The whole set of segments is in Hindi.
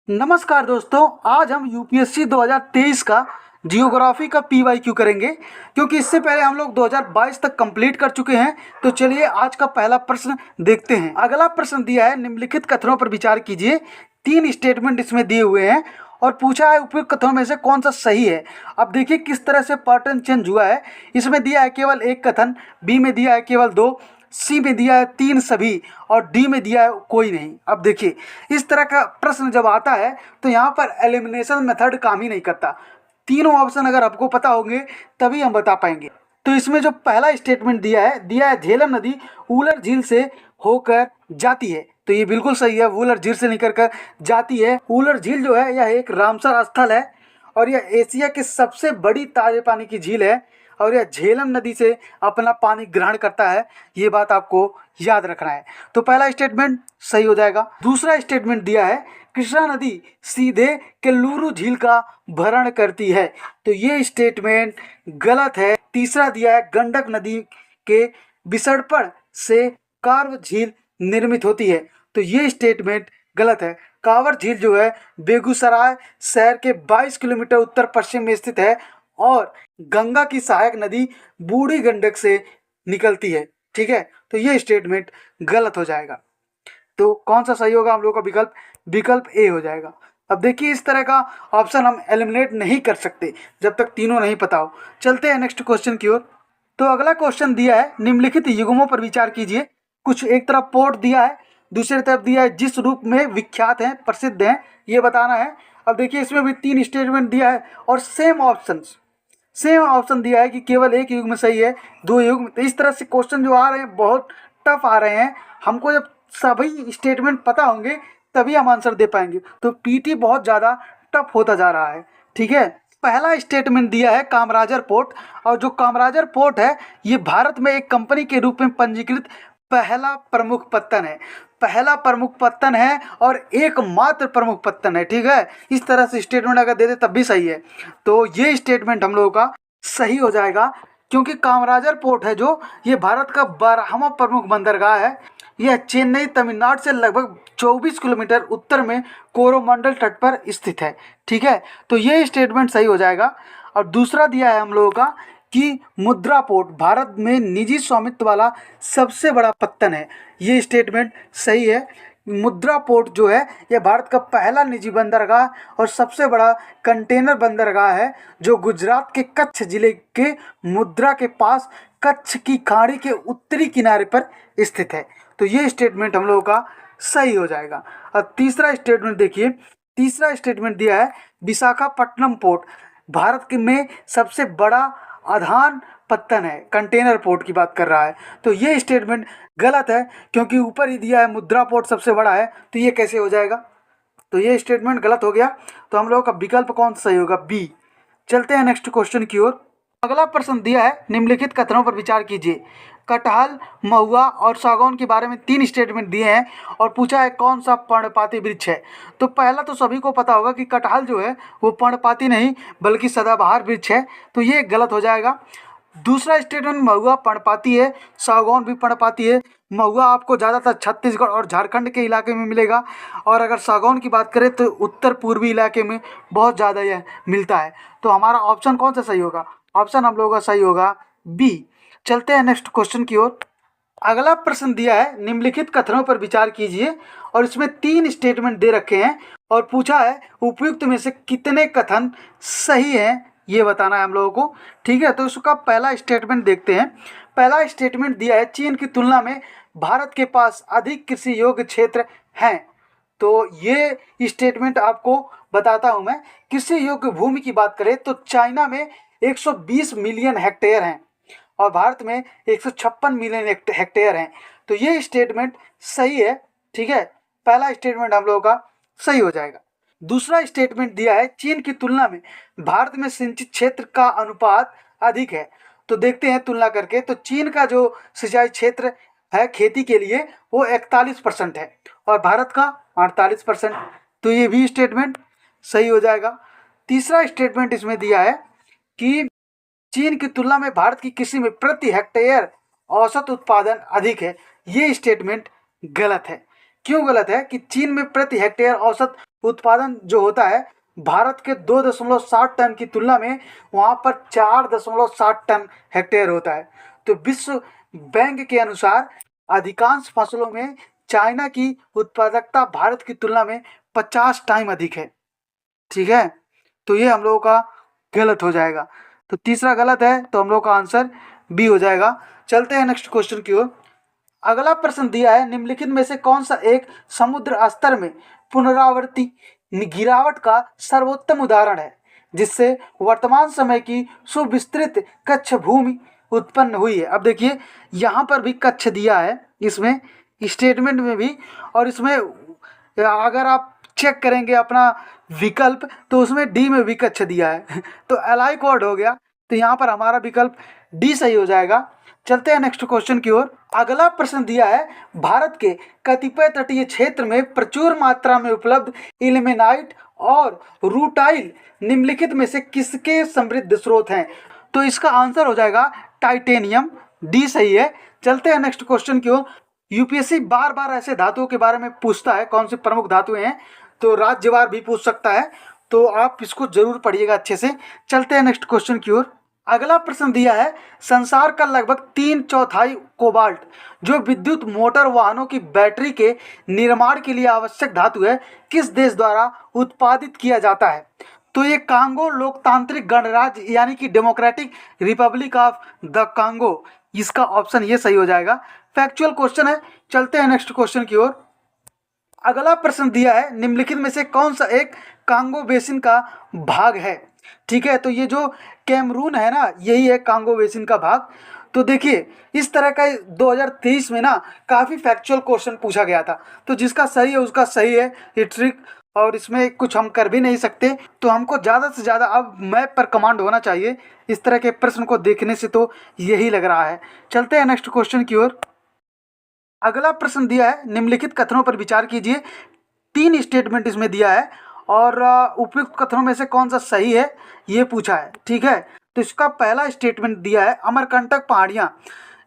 नमस्कार दोस्तों, आज हम यूपीएससी 2023 का जियोग्राफी का पीवाईक्यू करेंगे क्योंकि इससे पहले हम लोग 2022 तक कंप्लीट कर चुके हैं। तो चलिए आज का पहला प्रश्न देखते हैं। अगला प्रश्न दिया है, निम्नलिखित कथनों पर विचार कीजिए। 3 स्टेटमेंट इसमें दिए हुए हैं और पूछा है उपयुक्त कथनों में से कौन सा सही है। अब देखिए किस तरह से पैटर्न चेंज हुआ है। इसमें दिया है केवल एक कथन, बी में दिया है केवल 2, सी में दिया है 3 सभी और डी में दिया है कोई नहीं। अब देखिए इस तरह का प्रश्न जब आता है तो यहाँ पर एलिमिनेशन मेथड काम ही नहीं करता। तीनों ऑप्शन अगर आपको पता होंगे तभी हम बता पाएंगे। तो इसमें जो पहला स्टेटमेंट दिया है झेलम नदी वुलर झील से होकर जाती है। तो ये बिल्कुल सही है, वुलर झील से निकल कर जाती है। वुलर झील जो है यह एक रामसर स्थल है और यह एशिया की सबसे बड़ी ताजे पानी की झील है और यह झेलम नदी से अपना पानी ग्रहण करता है। ये बात आपको याद रखना है। तो पहला स्टेटमेंट सही हो जाएगा। दूसरा स्टेटमेंट दिया है कृष्णा नदी सीधे केल्लुरु झील का भरण करती है। तो ये स्टेटमेंट गलत है। तीसरा दिया है गंडक नदी के विसर्पण से कार्व झील निर्मित होती है। तो ये स्टेटमेंट गलत है। कांवर झील जो है बेगूसराय शहर के 22 किलोमीटर उत्तर पश्चिम में स्थित है और गंगा की सहायक नदी बूढ़ी गंडक से निकलती है। ठीक है, तो ये स्टेटमेंट गलत हो जाएगा। तो कौन सा सही होगा हम लोग का विकल्प ए हो जाएगा। अब देखिए इस तरह का ऑप्शन हम एलिमिनेट नहीं कर सकते जब तक तीनों नहीं पता हो। चलते हैं नेक्स्ट क्वेश्चन की ओर। तो अगला क्वेश्चन दिया है निम्नलिखित युग्मों पर विचार कीजिए। कुछ एक तरफ पोर्ट दिया है, दूसरी तरफ दिया है जिस रूप में विख्यात हैं, प्रसिद्ध हैं, ये बताना है। अब देखिए इसमें भी 3 स्टेटमेंट दिया है और सेम ऑप्शन दिया है कि केवल एक युग्म सही है, 2 युग्म। तो इस तरह से क्वेश्चन जो आ रहे हैं बहुत टफ आ रहे हैं। हमको जब सभी स्टेटमेंट पता होंगे तभी हम आंसर दे पाएंगे। तो पीटी बहुत ज़्यादा टफ होता जा रहा है। ठीक है, पहला स्टेटमेंट दिया है कामराजर पोर्ट और जो कामराजर पोर्ट है ये भारत में एक कंपनी के रूप में पंजीकृत पहला प्रमुख पत्तन है और एकमात्र प्रमुख पत्तन है। ठीक है, इस तरह से स्टेटमेंट अगर दे दे तब भी सही है। तो ये स्टेटमेंट हम लोगों का सही हो जाएगा क्योंकि कामराजर पोर्ट है जो ये भारत का 12वां प्रमुख बंदरगाह है। यह चेन्नई तमिलनाडु से लगभग 24 किलोमीटर उत्तर में कोरोमंडल तट पर स्थित है। ठीक है, तो ये स्टेटमेंट सही हो जाएगा। और दूसरा दिया है हम लोगों का कि मुद्रा पोर्ट भारत में निजी स्वामित्व वाला सबसे बड़ा पत्तन है। ये स्टेटमेंट सही है। मुद्रा पोर्ट जो है यह भारत का पहला निजी बंदरगाह और सबसे बड़ा कंटेनर बंदरगाह है जो गुजरात के कच्छ जिले के मुद्रा के पास कच्छ की खाड़ी के उत्तरी किनारे पर स्थित है। तो ये स्टेटमेंट हम लोगों का सही हो जाएगा। और तीसरा स्टेटमेंट देखिए, तीसरा स्टेटमेंट दिया है विशाखापट्टनम पोर्ट भारत के में सबसे बड़ा आधान पत्तन है, कंटेनर पोर्ट की बात कर रहा है। तो ये स्टेटमेंट गलत है क्योंकि ऊपर ही दिया है मुद्रा पोर्ट सबसे बड़ा है, तो ये कैसे हो जाएगा। तो ये स्टेटमेंट गलत हो गया। तो हम लोगों का विकल्प कौन सा सही होगा, बी। चलते हैं नेक्स्ट क्वेश्चन की ओर। अगला प्रश्न दिया है निम्नलिखित कथनों पर विचार कीजिए। कटहल, महुआ और सागौन के बारे में 3 स्टेटमेंट दिए हैं और पूछा है कौन सा पर्णपाती वृक्ष है। तो पहला तो सभी को पता होगा कि कटहल जो है वो पर्णपाती नहीं बल्कि सदाबहार वृक्ष है। तो ये गलत हो जाएगा। दूसरा स्टेटमेंट महुआ पर्णपाती है, सागौन भी पर्णपाती है। महुआ आपको ज़्यादातर छत्तीसगढ़ और झारखंड के इलाके में मिलेगा और अगर सागौन की बात करें तो उत्तर पूर्वी इलाके में बहुत ज़्यादा यह मिलता है। तो हमारा ऑप्शन कौन सा सही होगा, ऑप्शन हम लोगों का सही होगा बी। चलते हैं नेक्स्ट क्वेश्चन की ओर। अगला प्रश्न दिया है निम्नलिखित कथनों पर विचार कीजिए और इसमें 3 स्टेटमेंट दे रखे हैं और पूछा है उपयुक्त में से कितने कथन सही हैं, ये बताना है हम लोगों को। ठीक है, तो इसका पहला स्टेटमेंट देखते हैं। पहला स्टेटमेंट दिया है चीन की तुलना में भारत के पास अधिक कृषि योग्य क्षेत्र हैं। तो ये स्टेटमेंट आपको बताता हूँ मैं। कृषि योग्य भूमि की बात करें तो चाइना में 120 मिलियन हेक्टेयर हैं और भारत में 156 मिलियन हेक्टेयर हैं। तो ये स्टेटमेंट सही है। ठीक है, पहला स्टेटमेंट हम लोगों का सही हो जाएगा। दूसरा स्टेटमेंट दिया है चीन की तुलना में भारत में सिंचित क्षेत्र का अनुपात अधिक है। तो देखते हैं तुलना करके। तो चीन का जो सिंचाई क्षेत्र है खेती के लिए वो 41% है और भारत का 48%। तो ये भी स्टेटमेंट सही हो जाएगा। तीसरा स्टेटमेंट इसमें दिया है कि चीन की तुलना में भारत की कृषि में प्रति हेक्टेयर औसत उत्पादन अधिक है। ये स्टेटमेंट गलत है। क्यों गलत है कि चीन में प्रति हेक्टेयर औसत उत्पादन जो होता है भारत के 2.60 टन की तुलना में वहाँ पर 4.60 टन हेक्टेयर होता है। तो विश्व बैंक के अनुसार अधिकांश फसलों में चाइना की उत्पादकता भारत की तुलना में 50 टाइम अधिक है। ठीक है, तो ये हम लोगों का गलत हो जाएगा। तो तीसरा गलत है, तो हम लोग का आंसर बी हो जाएगा। चलते हैं नेक्स्ट क्वेश्चन की ओर। अगला प्रश्न दिया है, निम्नलिखित में से कौन सा एक समुद्र स्तर में पुनरावर्ती गिरावट का सर्वोत्तम उदाहरण है जिससे वर्तमान समय की सुविस्तृत कच्छ भूमि उत्पन्न हुई है। अब देखिए यहाँ पर भी कच्छ दिया है, इसमें स्टेटमेंट में भी, और इसमें अगर आप चेक करेंगे अपना विकल्प तो उसमें डी में भी कच्छ दिया है तो एलाइक वर्ड हो गया। तो यहाँ पर हमारा विकल्प डी सही हो जाएगा। चलते हैं नेक्स्ट क्वेश्चन की ओर। अगला प्रश्न दिया है, भारत के कतिपय तटीय क्षेत्र में प्रचुर मात्रा में उपलब्ध इल्मेनाइट और रूटाइल निम्नलिखित में से किसके समृद्ध स्रोत हैं। तो इसका आंसर हो जाएगा टाइटेनियम, डी सही है। चलते हैं नेक्स्ट क्वेश्चन की ओर। यूपीएससी बार बार ऐसे धातुओं के बारे में पूछता है, कौन सी प्रमुख धातुएं हैं, तो राज्यवार भी पूछ सकता है, तो आप इसको जरूर पढ़िएगा अच्छे से। चलते हैं नेक्स्ट क्वेश्चन की ओर। अगला प्रश्न दिया है, संसार का लगभग 3/4 कोबाल्ट जो विद्युत मोटर वाहनों की बैटरी के निर्माण के लिए आवश्यक धातु है किस देश द्वारा उत्पादित किया जाता है। तो ये कांगो लोकतांत्रिक गणराज्य यानी कि democratic Republic of the Congo, इसका ऑप्शन ये सही हो जाएगा। फैक्चुअल क्वेश्चन है। चलते हैं नेक्स्ट क्वेश्चन की ओर। अगला प्रश्न दिया है, निम्नलिखित में से कौन सा एक कांगो बेसिन का भाग है। ठीक है, तो ये जो कैमरून है ना, यही है कांगो बेसिन का भाग। तो देखिए इस तरह का 2023 में ना काफ़ी फैक्चुअल क्वेश्चन पूछा गया था, तो जिसका सही है उसका सही है ये ट्रिक, और इसमें कुछ हम कर भी नहीं सकते। तो हमको ज़्यादा से ज़्यादा अब मैप पर कमांड होना चाहिए इस तरह के प्रश्न को देखने से, तो यही लग रहा है। चलते हैं नेक्स्ट क्वेश्चन की ओर। अगला प्रश्न दिया है, निम्नलिखित कथनों पर विचार कीजिए। 3 स्टेटमेंट इसमें दिया है और उपयुक्त कथनों में से कौन सा सही है ये पूछा है। ठीक है, तो इसका पहला स्टेटमेंट दिया है, अमरकंटक पहाड़ियाँ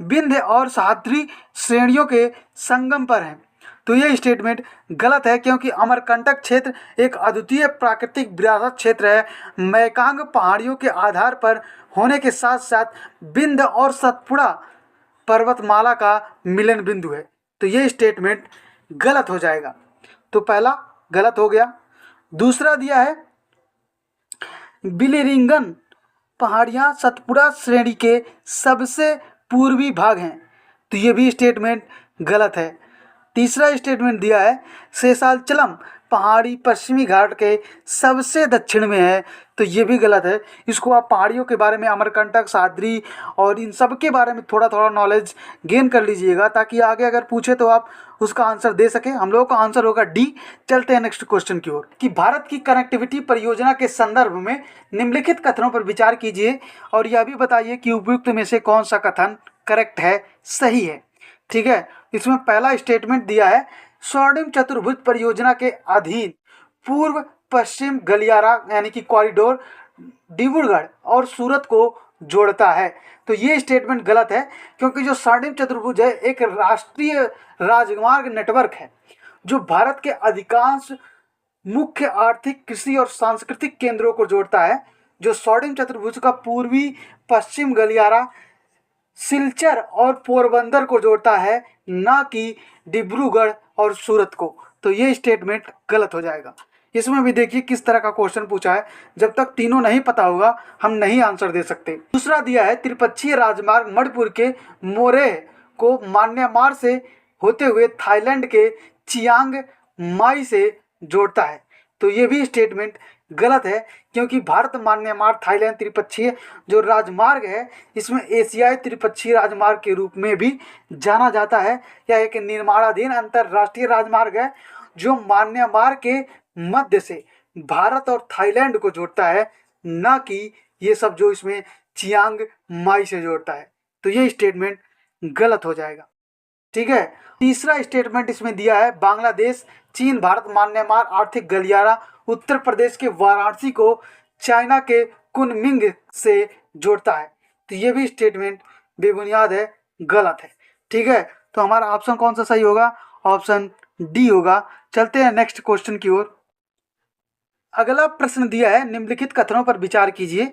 विंध्य और सह्याद्री श्रेणियों के संगम पर हैं। तो ये स्टेटमेंट गलत है, क्योंकि अमरकंटक क्षेत्र एक अद्वितीय प्राकृतिक विरासत क्षेत्र है। मैकांग पहाड़ियों के आधार पर होने के साथ साथ विंध्य और सतपुड़ा पर्वतमाला का मिलन बिंदु है। तो ये स्टेटमेंट गलत हो जाएगा। तो पहला गलत हो गया। दूसरा दिया है, बिलिरिंगन पहाड़ियाँ सतपुड़ा श्रेणी के सबसे पूर्वी भाग हैं। तो ये भी स्टेटमेंट गलत है। तीसरा स्टेटमेंट दिया है, शेषाचलम पहाड़ी पश्चिमी घाट के सबसे दक्षिण में है। तो ये भी गलत है। इसको आप पहाड़ियों के बारे में, अमरकंटक, सह्याद्री और इन सब के बारे में थोड़ा थोड़ा नॉलेज गेन कर लीजिएगा, ताकि आगे अगर पूछे तो आप उसका आंसर दे सकें। हम लोगों का आंसर होगा डी। चलते हैं नेक्स्ट क्वेश्चन की ओर कि भारत की कनेक्टिविटी परियोजना के संदर्भ में निम्नलिखित कथनों पर विचार कीजिए और यह भी बताइए कि उपयुक्त में से कौन सा कथन करेक्ट है, सही है। ठीक है, इसमें पहला स्टेटमेंट दिया है, स्वर्णिम चतुर्भुज परियोजना के अधीन पूर्व पश्चिम गलियारा यानी कि कॉरिडोर डिब्रूगढ़ और सूरत को जोड़ता है। तो ये स्टेटमेंट गलत है, क्योंकि जो स्वर्णिम चतुर्भुज है एक राष्ट्रीय राजमार्ग नेटवर्क है जो भारत के अधिकांश मुख्य आर्थिक, कृषि और सांस्कृतिक केंद्रों को जोड़ता है। जो स्वर्णिम चतुर्भुज का पूर्वी पश्चिम गलियारा सिलचर और पोरबंदर को जोड़ता है, ना कि डिब्रूगढ़ और सूरत को। तो ये स्टेटमेंट गलत हो जाएगा। इसमें भी देखिए किस तरह का क्वेश्चन पूछा है, जब तक तीनों नहीं पता होगा हम नहीं आंसर दे सकते। दूसरा दिया है, त्रिपक्षीय राजमार्ग मणिपुर के मोरेह को म्यांमार से होते हुए थाईलैंड के चियांग माई से जोड़ता है। तो ये भी स्टेटमेंट गलत है, क्योंकि भारत म्यांमार थाईलैंड त्रिपक्षीय जो राजमार्ग है इसमें एशियाई त्रिपक्षीय राजमार्ग के रूप में भी जाना जाता है। यह एक निर्माणाधीन अंतरराष्ट्रीय राजमार्ग है जो म्यांमार के मध्य से भारत और थाईलैंड को जोड़ता है, ना कि ये सब जो इसमें चियांग माई से जोड़ता है। तो ये स्टेटमेंट गलत हो जाएगा। ठीक है, तीसरा स्टेटमेंट इसमें दिया है, बांग्लादेश, चीन, भारत, म्यांमार आर्थिक गलियारा उत्तर प्रदेश के वाराणसी को चाइना के कुनमिंग से जोड़ता है। तो ये भी स्टेटमेंट बेबुनियाद है, गलत है। ठीक है, तो हमारा ऑप्शन कौन सा सही होगा, ऑप्शन डी होगा। चलते हैं नेक्स्ट क्वेश्चन की ओर। अगला प्रश्न दिया है, निम्नलिखित कथनों पर विचार कीजिए।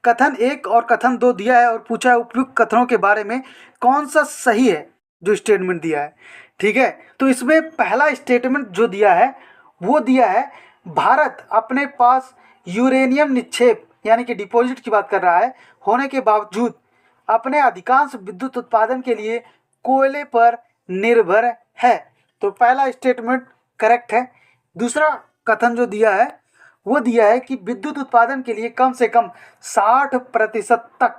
कथन 1 और कथन 2 दिया है और पूछा है उपयुक्त कथनों के बारे में कौन सा सही है जो स्टेटमेंट दिया है। ठीक है, तो इसमें पहला स्टेटमेंट जो दिया है वो दिया है, भारत अपने पास यूरेनियम निक्षेप यानी कि डिपॉजिट की बात कर रहा है होने के बावजूद अपने अधिकांश विद्युत उत्पादन के लिए कोयले पर निर्भर है। तो पहला स्टेटमेंट करेक्ट है। दूसरा कथन जो दिया है वो दिया है कि विद्युत उत्पादन के लिए कम से कम 60% तक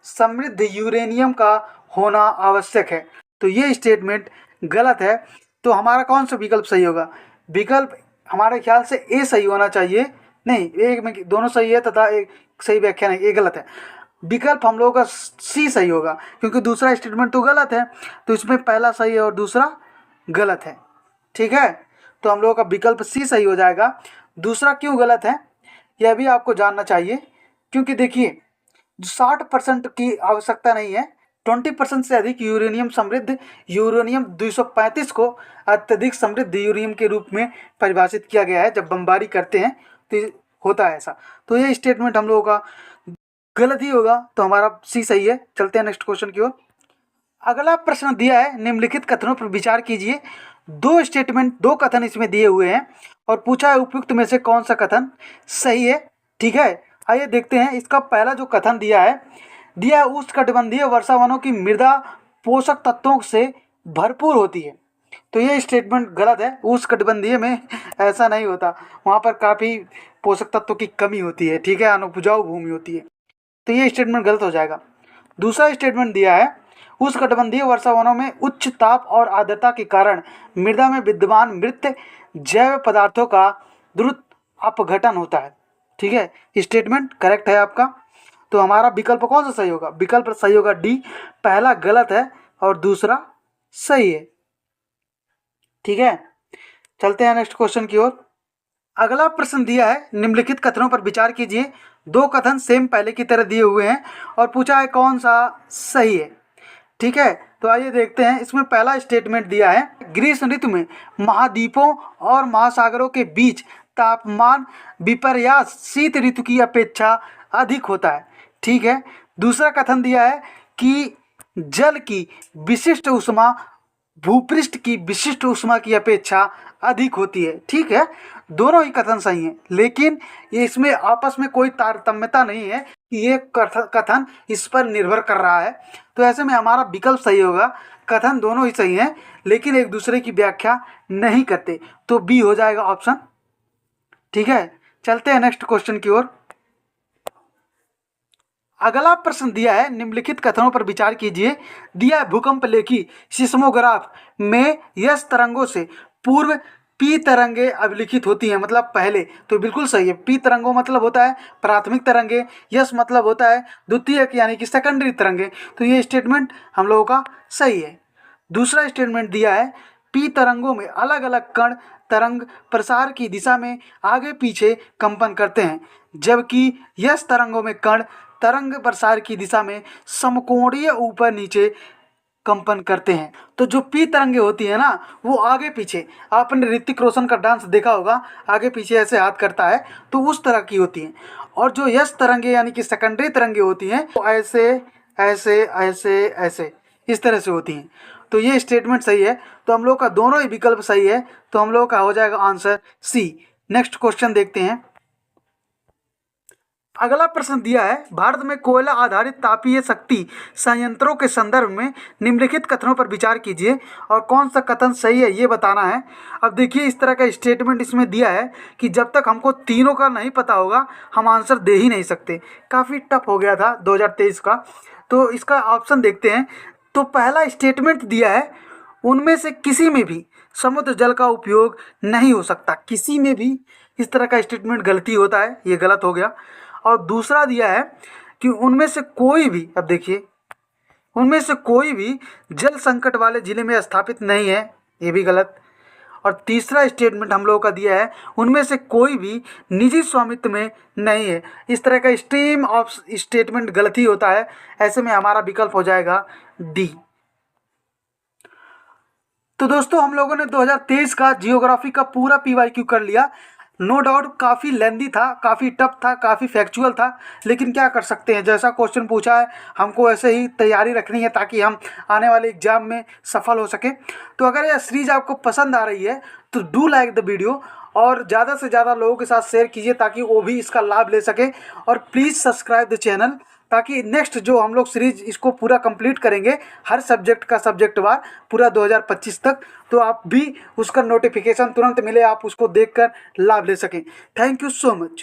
समृद्ध यूरेनियम का होना आवश्यक है। तो ये स्टेटमेंट गलत है। तो हमारा कौन सा विकल्प सही होगा? विकल्प हमारे ख्याल से ए सही होना चाहिए। नहीं, एक में दोनों सही है तथा एक सही व्याख्या नहीं, ये गलत है। विकल्प हम लोगों का सी सही होगा क्योंकि दूसरा स्टेटमेंट तो गलत है, तो इसमें पहला सही है और दूसरा गलत है। ठीक है, तो हम लोगों का विकल्प सी सही हो जाएगा। दूसरा क्यों गलत है यह भी आपको जानना चाहिए, क्योंकि देखिए 60% की आवश्यकता नहीं है, 20% से अधिक यूरेनियम समृद्ध यूरेनियम 235 को अत्यधिक समृद्ध यूरेनियम के रूप में परिभाषित किया गया है। जब बमबारी करते हैं तो होता है ऐसा। तो ये स्टेटमेंट हम लोगों का गलत ही होगा, तो हमारा सी सही है। चलते हैं नेक्स्ट क्वेश्चन की ओर। अगला प्रश्न दिया है, निम्नलिखित कथनों पर विचार कीजिए। दो कथन इसमें दिए हुए हैं और पूछा है उपयुक्त में से कौन सा कथन सही है। ठीक है, आइए देखते हैं। इसका पहला जो कथन दिया है उष्णकटिबंधीय वर्षा वनों की मृदा पोषक तत्वों से भरपूर होती है। तो ये स्टेटमेंट गलत है। उष्णकटिबंधीय में ऐसा नहीं होता, वहाँ पर काफ़ी पोषक तत्वों की कमी होती है। ठीक है, अनुपजाऊ भूमि होती है, तो ये स्टेटमेंट गलत हो जाएगा। दूसरा स्टेटमेंट दिया है, उष्णकटिबंधीय वर्षा वनों में उच्च ताप और आर्द्रता के कारण मृदा में विद्यमान मृत जैव पदार्थों का द्रुत अपघटन होता है। ठीक है, स्टेटमेंट करेक्ट है आपका। तो हमारा विकल्प कौन सा सही होगा? विकल्प सही होगा डी, पहला गलत है और दूसरा सही है। ठीक है, चलते हैं नेक्स्ट क्वेश्चन की ओर। अगला प्रश्न दिया है, निम्नलिखित कथनों पर विचार कीजिए। दो कथन सेम पहले की तरह दिए हुए हैं और पूछा है कौन सा सही है। ठीक है, तो आइए देखते हैं। इसमें पहला स्टेटमेंट दिया है, ग्रीष्म ऋतु में महाद्वीपों और महासागरों के बीच तापमान विपर्यास शीत ऋतु की अपेक्षा अधिक होता है। ठीक है, दूसरा कथन दिया है कि जल की विशिष्ट ऊष्मा भूपृष्ठ की विशिष्ट ऊष्मा की अपेक्षा अधिक होती है। ठीक है, दोनों ही कथन सही हैं, लेकिन ये इसमें आपस में कोई तारतम्यता नहीं है कि ये कथन इस पर निर्भर कर रहा है। तो ऐसे में हमारा विकल्प सही होगा। कथन दोनों ही सही हैं लेकिन एक दूसरे की व्याख्या नहीं करते, तो बी हो जाएगा ऑप्शन। ठीक है, चलते हैं नेक्स्ट क्वेश्चन की ओर। अगला प्रश्न दिया है, निम्नलिखित कथनों पर विचार कीजिए। दिया है, भूकंप लेखी सिस्मोग्राफ में यस तरंगों से पूर्व पी तरंगे अभिलिखित होती हैं, मतलब पहले। तो बिल्कुल सही है। पी तरंगों मतलब होता है प्राथमिक तरंगे, यस मतलब होता है द्वितीयक यानी कि सेकेंडरी तरंगे। तो ये स्टेटमेंट हम लोगों का सही है। दूसरा स्टेटमेंट दिया है, पी तरंगों में अलग अलग कण तरंग प्रसार की दिशा में आगे पीछे कंपन करते हैं, जबकि यस तरंगों में कण तरंग प्रसार की दिशा में समकोणीय ऊपर नीचे कंपन करते हैं। तो जो पी तरंगे होती है ना, वो आगे पीछे, आपने ऋतिक रोशन का डांस देखा होगा, आगे पीछे ऐसे हाथ करता है, तो उस तरह की होती हैं। और जो यस तरंगे यानी कि सेकेंडरी तरंगे होती हैं, वो ऐसे ऐसे ऐसे ऐसे इस तरह से होती हैं। तो ये स्टेटमेंट सही है। तो हम लोग का दोनों ही विकल्प सही है, तो हम लोग का हो जाएगा आंसर सी। नेक्स्ट क्वेश्चन देखते हैं। अगला प्रश्न दिया है, भारत में कोयला आधारित तापीय शक्ति संयंत्रों के संदर्भ में निम्नलिखित कथनों पर विचार कीजिए और कौन सा कथन सही है ये बताना है। अब देखिए, इस तरह का स्टेटमेंट इसमें दिया है कि जब तक हमको तीनों का नहीं पता होगा हम आंसर दे ही नहीं सकते। काफ़ी टफ हो गया था 2023 का। तो इसका ऑप्शन देखते हैं। तो पहला स्टेटमेंट दिया है, उनमें से किसी में भी समुद्र जल का उपयोग नहीं हो सकता। किसी में भी इस तरह का स्टेटमेंट गलती होता है, ये गलत हो गया। और दूसरा दिया है कि उनमें से कोई भी, अब देखिए, उनमें से कोई भी जल संकट वाले जिले में स्थापित नहीं है, ये भी गलत। और तीसरा स्टेटमेंट हम लोगों का दिया है, उनमें से कोई भी निजी स्वामित्व में नहीं है। इस तरह का स्ट्रीम ऑफ स्टेटमेंट गलत ही होता है। ऐसे में हमारा विकल्प हो जाएगा डी। तो दोस्तों, हम लोगों ने 2023 का जियोग्राफी का पूरा PYQ कर लिया। नो डाउट काफ़ी लेंदी था, काफ़ी टफ था, काफ़ी फैक्चुअल था, लेकिन क्या कर सकते हैं, जैसा क्वेश्चन पूछा है हमको ऐसे ही तैयारी रखनी है ताकि हम आने वाले एग्जाम में सफल हो सके। तो अगर यह सीरीज आपको पसंद आ रही है तो डू लाइक द वीडियो और ज़्यादा से ज़्यादा लोगों के साथ शेयर कीजिए ताकि वो भी इसका लाभ ले सके। और प्लीज़ सब्सक्राइब द चैनल ताकि नेक्स्ट जो हम लोग सीरीज इसको पूरा कंप्लीट करेंगे हर सब्जेक्ट का सब्जेक्ट वार पूरा 2025 तक, तो आप भी उसका नोटिफिकेशन तुरंत मिले, आप उसको देखकर लाभ ले सकें। Thank you so much.